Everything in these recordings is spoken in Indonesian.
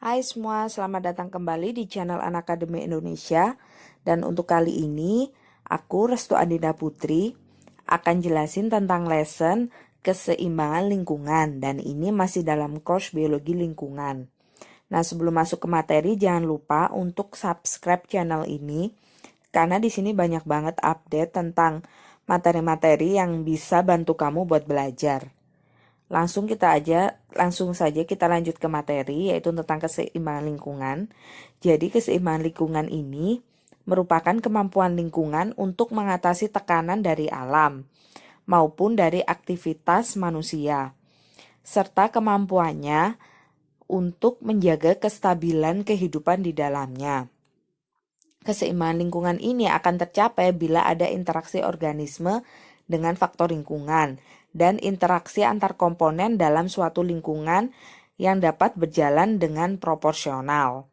Hai semua, selamat datang kembali di channel Anakademi Indonesia. Dan untuk kali ini, aku Restu Andina Putri akan jelasin tentang lesson keseimbangan lingkungan. Dan ini masih dalam course biologi lingkungan. Nah, sebelum masuk ke materi, jangan lupa untuk subscribe channel ini. Karena di sini banyak banget update tentang materi-materi yang bisa bantu kamu buat belajar. Langsung saja kita lanjut ke materi, yaitu tentang keseimbangan lingkungan. Jadi keseimbangan lingkungan ini merupakan kemampuan lingkungan untuk mengatasi tekanan dari alam maupun dari aktivitas manusia, serta kemampuannya untuk menjaga kestabilan kehidupan di dalamnya. Keseimbangan lingkungan ini akan tercapai bila ada interaksi organisme dengan faktor lingkungan dan interaksi antar komponen dalam suatu lingkungan yang dapat berjalan dengan proporsional.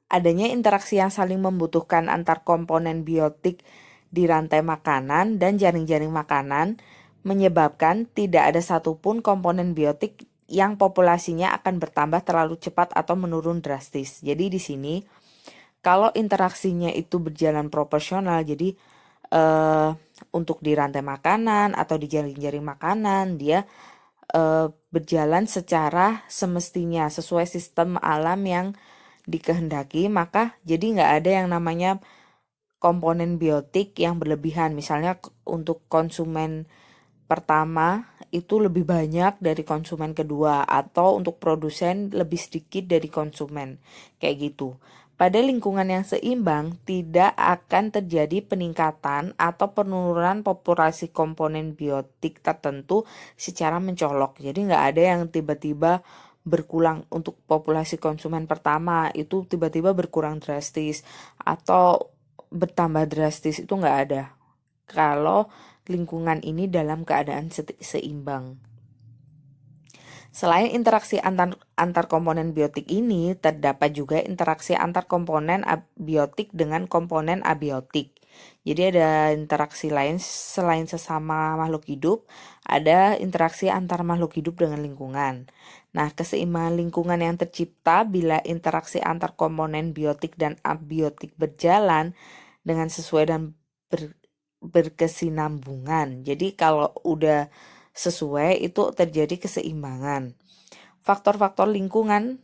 Adanya interaksi yang saling membutuhkan antar komponen biotik di rantai makanan dan jaring-jaring makanan menyebabkan tidak ada satupun komponen biotik yang populasinya akan bertambah terlalu cepat atau menurun drastis. Jadi di sini kalau interaksinya itu berjalan proporsional, jadi untuk di rantai makanan atau di jaring-jaring makanan, dia berjalan secara semestinya sesuai sistem alam yang dikehendaki, maka jadi nggak ada yang namanya komponen biotik yang berlebihan. Misalnya untuk konsumen pertama itu lebih banyak dari konsumen kedua, atau untuk produsen lebih sedikit dari konsumen, kayak gitu. Pada lingkungan yang seimbang, tidak akan terjadi peningkatan atau penurunan populasi komponen biotik tertentu secara mencolok. Jadi nggak ada yang tiba-tiba berkurang untuk populasi konsumen pertama, itu tiba-tiba berkurang drastis atau bertambah drastis, itu nggak ada. Kalau lingkungan ini dalam keadaan seimbang. Selain interaksi antar komponen biotik ini, terdapat juga interaksi antar komponen biotik dengan komponen abiotik. Jadi ada interaksi lain selain sesama makhluk hidup, ada interaksi antar makhluk hidup dengan lingkungan. Nah, keseimbangan lingkungan yang tercipta bila interaksi antar komponen biotik dan abiotik berjalan dengan sesuai dan berkesinambungan. Jadi kalau udah sesuai itu terjadi keseimbangan. Faktor-faktor lingkungan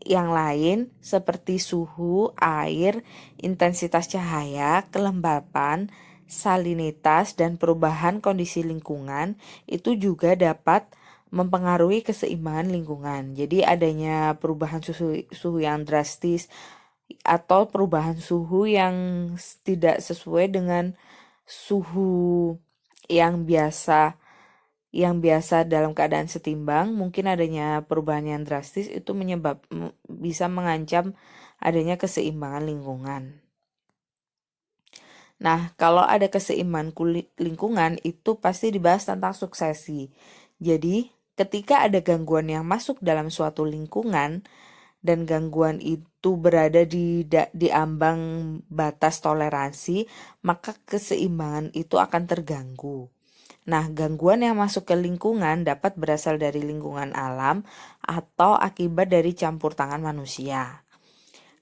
yang lain seperti suhu, air, intensitas cahaya, kelembapan, salinitas, dan perubahan kondisi lingkungan itu juga dapat mempengaruhi keseimbangan lingkungan. Jadi adanya perubahan suhu yang drastis atau perubahan suhu yang tidak sesuai dengan suhu yang biasa dalam keadaan setimbang, mungkin adanya perubahan yang drastis itu bisa mengancam adanya keseimbangan lingkungan. Nah, kalau ada keseimbangan lingkungan itu pasti dibahas tentang suksesi. Jadi, ketika ada gangguan yang masuk dalam suatu lingkungan dan gangguan itu berada di ambang batas toleransi, maka keseimbangan itu akan terganggu. Nah, gangguan yang masuk ke lingkungan dapat berasal dari lingkungan alam atau akibat dari campur tangan manusia.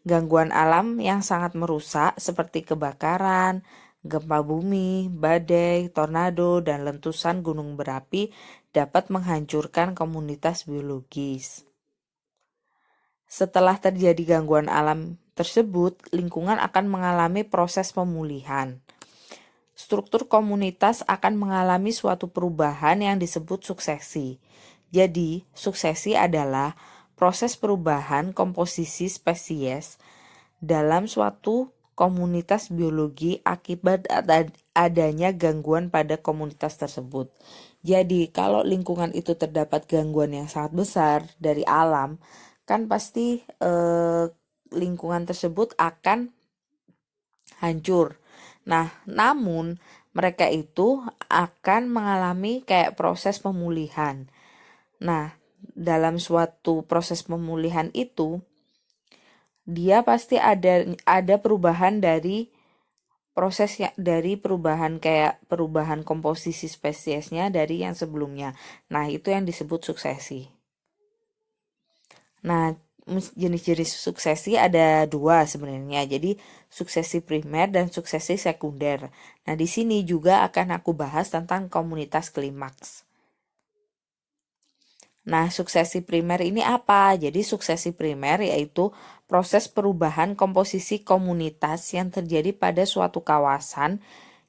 Gangguan alam yang sangat merusak seperti kebakaran, gempa bumi, badai, tornado, dan letusan gunung berapi dapat menghancurkan komunitas biologis. Setelah terjadi gangguan alam tersebut, lingkungan akan mengalami proses pemulihan. Struktur komunitas akan mengalami suatu perubahan yang disebut suksesi. Jadi, suksesi adalah proses perubahan komposisi spesies dalam suatu komunitas biologi akibat adanya gangguan pada komunitas tersebut. Jadi, kalau lingkungan itu terdapat gangguan yang sangat besar dari alam, kan pasti lingkungan tersebut akan hancur. Nah, namun mereka itu akan mengalami kayak proses pemulihan. Nah, dalam suatu proses pemulihan itu dia pasti ada perubahan dari dari perubahan kayak perubahan komposisi spesiesnya dari yang sebelumnya. Nah, itu yang disebut suksesi. Nah, jenis-jenis suksesi ada dua sebenarnya. Jadi suksesi primer dan suksesi sekunder. Nah, di sini juga akan aku bahas tentang komunitas klimaks. Nah, suksesi primer ini apa? Jadi suksesi primer yaitu proses perubahan komposisi komunitas yang terjadi pada suatu kawasan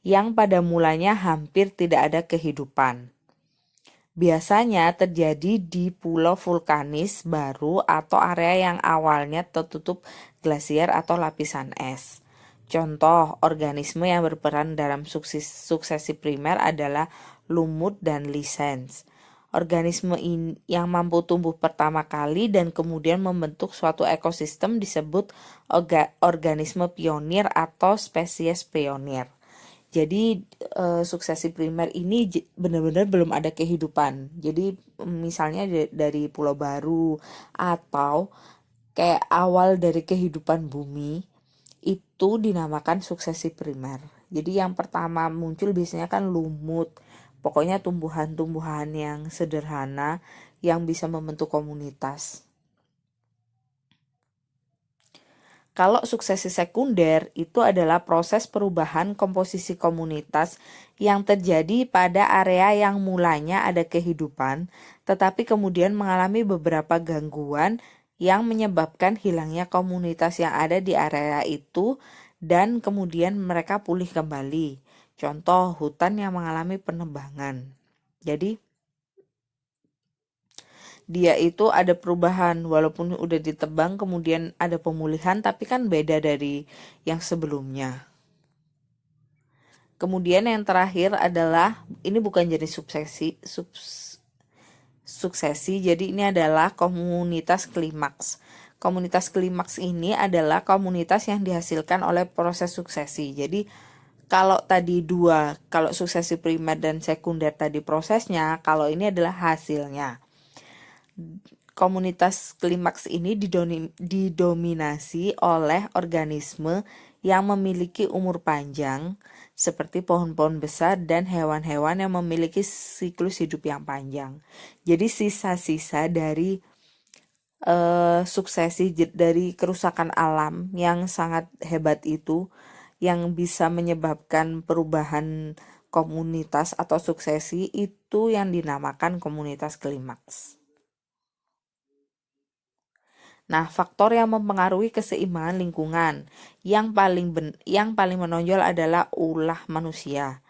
yang pada mulanya hampir tidak ada kehidupan. Biasanya terjadi di pulau vulkanis baru atau area yang awalnya tertutup glasier atau lapisan es. Contoh organisme yang berperan dalam suksesi primer adalah lumut dan lisens. Organisme yang mampu tumbuh pertama kali dan kemudian membentuk suatu ekosistem disebut organisme pionir atau spesies pionir. Jadi suksesi primer ini benar-benar belum ada kehidupan. Jadi misalnya dari pulau baru atau kayak awal dari kehidupan bumi itu dinamakan suksesi primer. Jadi yang pertama muncul biasanya kan lumut. Pokoknya tumbuhan-tumbuhan yang sederhana yang bisa membentuk komunitas. Kalau suksesi sekunder itu adalah proses perubahan komposisi komunitas yang terjadi pada area yang mulanya ada kehidupan, tetapi kemudian mengalami beberapa gangguan yang menyebabkan hilangnya komunitas yang ada di area itu dan kemudian mereka pulih kembali. Contoh hutan yang mengalami penebangan. Jadi dia itu ada perubahan walaupun udah ditebang kemudian ada pemulihan tapi kan beda dari yang sebelumnya. Kemudian yang terakhir adalah ini bukan jadi suksesi jadi ini adalah komunitas klimaks. Komunitas klimaks ini adalah komunitas yang dihasilkan oleh proses suksesi. Jadi kalau tadi kalau suksesi primer dan sekunder tadi prosesnya, kalau ini adalah hasilnya. Komunitas klimaks ini didominasi oleh organisme yang memiliki umur panjang seperti pohon-pohon besar dan hewan-hewan yang memiliki siklus hidup yang panjang. Jadi sisa-sisa dari suksesi dari kerusakan alam yang sangat hebat itu yang bisa menyebabkan perubahan komunitas atau suksesi itu yang dinamakan komunitas klimaks. Nah, faktor yang mempengaruhi keseimbangan lingkungan yang paling menonjol adalah ulah manusia.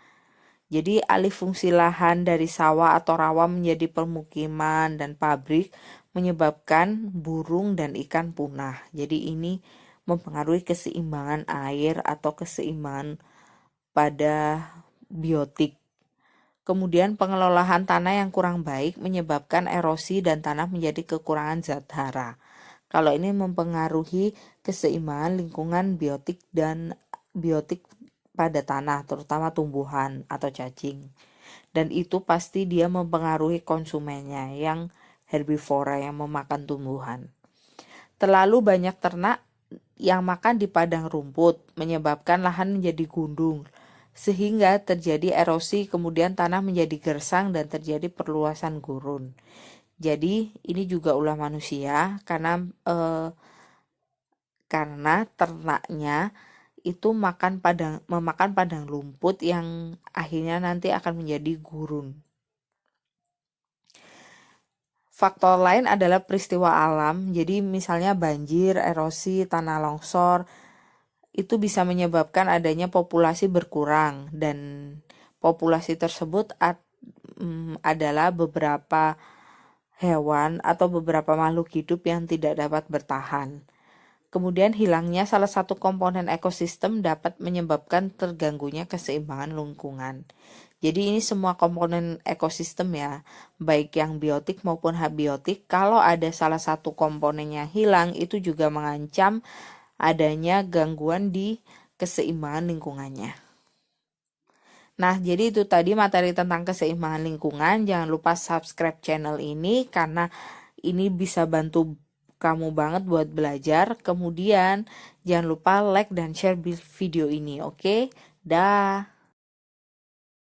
Jadi alih fungsi lahan dari sawah atau rawa menjadi permukiman dan pabrik menyebabkan burung dan ikan punah. Jadi ini mempengaruhi keseimbangan air atau keseimbangan pada biotik. Kemudian pengelolaan tanah yang kurang baik menyebabkan erosi dan tanah menjadi kekurangan zat hara. Kalau ini mempengaruhi keseimbangan lingkungan biotik pada tanah, terutama tumbuhan atau cacing. Dan itu pasti dia mempengaruhi konsumennya yang herbivora yang memakan tumbuhan. Terlalu banyak ternak yang makan di padang rumput menyebabkan lahan menjadi gundung sehingga terjadi erosi, kemudian tanah menjadi gersang dan terjadi perluasan gurun. Jadi ini juga ulah manusia karena ternaknya itu memakan padang rumput yang akhirnya nanti akan menjadi gurun. Faktor lain adalah peristiwa alam. Jadi misalnya banjir, erosi, tanah longsor itu bisa menyebabkan adanya populasi berkurang dan populasi tersebut adalah beberapa hewan atau beberapa makhluk hidup yang tidak dapat bertahan. Kemudian hilangnya salah satu komponen ekosistem dapat menyebabkan terganggunya keseimbangan lingkungan. Jadi ini semua komponen ekosistem ya, baik yang biotik maupun abiotik. Kalau ada salah satu komponennya hilang, itu juga mengancam adanya gangguan di keseimbangan lingkungannya. Nah, jadi itu tadi materi tentang keseimbangan lingkungan. Jangan lupa subscribe channel ini karena ini bisa bantu kamu banget buat belajar. Kemudian jangan lupa like dan share video ini, oke? Dah.